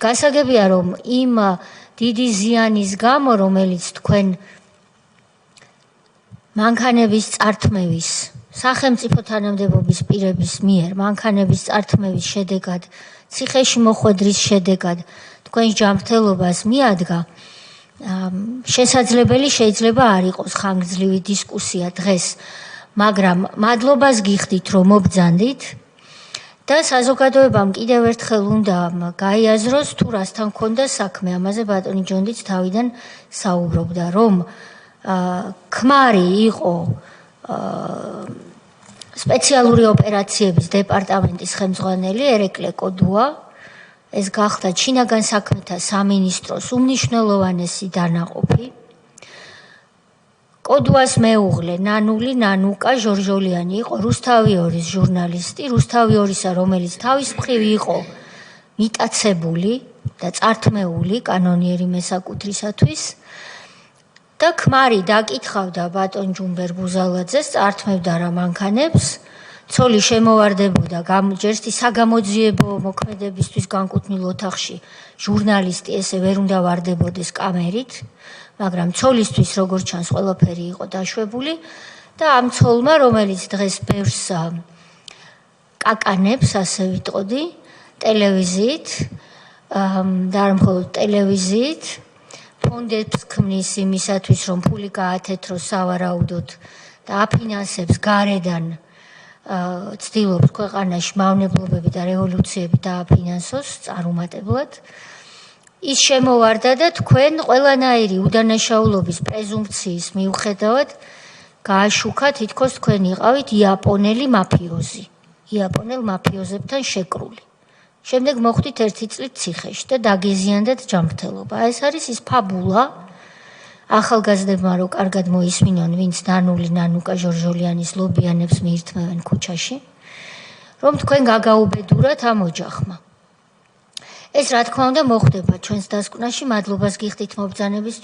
გასაგებია, რომ იმ დიდი ზიანის გამო, რომელიც თქვენ მანქანების წართმევის, სახელმწიფო თანამდებობის პირების მიერ მანქანების წართმევის შედეგად, ციხეში მოხვედრის შედეგად თქვენს ჯანმრთელობას მიადგა, შესაძლებელი შეიძლება არ იყოს ხანგრძლივი დისკუსია დღეს, მაგრამ მადლობას გიხდით, რომ მობრძანდით და საზოგადოებამ კიდევ ერთხელ უნდა გაიაზროს, თუ რასთან ქონდა საქმე. ამაზე ბატონი ჯონდიც თავიდან საუბრობდა, რომ ქმარი იყო სპეციალური ოპერაციების დეპარტამენტის ხელმძღვანელი ერეკლე კოდუა. ეს გახდა შინაგან საქმეთა სამინისტროს უმნიშვნელოვანესი დანაყოფი. კოდუას მეუღლე ნანული ნანუკა ჟორჟოლიანი იყო რუსთავიორის ჟურნალისტი, რუსთავიორისა, რომელიც თავის მხრივ იყო მიტაცებული და წართმეული კანონიერი მესაკუთრისათვის. და ქმარი დაკითხავდა ბატონ ჯუმბერ ბუზალაძეს, წართმევდა რა მანქანებს, ცოლი შემოვარდებოდა ჯერსტი საგამოძიებო მოქმედებისთვის განკუთვნილ ოთახში, ჟურნალისტი ესე ვერ უნდა ვარდებოდეს კამერით, მაგრამ ცოლისთვის როგორც ჩანს ყველაფერი იყო დაშვებული და ამ ცოლმა, რომელიც დღეს ბევრს კაკანებს, ასე ვიტყოდი, ტელევიზიით და არ მხოლოდ ტელევიზიით, ფონდებს ქმნის იმისათვის, რომ ფული გაათეთროს სავარაუდოდ და აფინანსებს გარედან ცდილობს ქვეყანაში მავნებლობები და რევოლუციები დააფინანსოს წარუმატებლად. ის შემოვარდა და თქვენ ყველანაირი უდანაშაულობის პრეზუმპციის მიუხედავად გააშუქა, თითქოს თქვენ იყავით იაპონელი მაფიოზი, იაპონელ მაფიოზებთან შეკრული. შემდეგ მოხვდით 1 წლით ციხეში და დაგეზიანდათ ჯანმრთელობა. ეს არის ის ფაბულა, ახალგაზრდებმა რო კარგად მოისმინონ, ვინც ნანული ნანუკა ჟორჟოლიანის ლობიანებს მიირთმევენ ქუჩაში, რომ თქვენ გაგაუბედურათ ამ ოჯახმა. ეს რა თქმა უნდა მოხდება ჩვენს დასკვნაში, მადლობას გიხდით მობრძანებისთვის.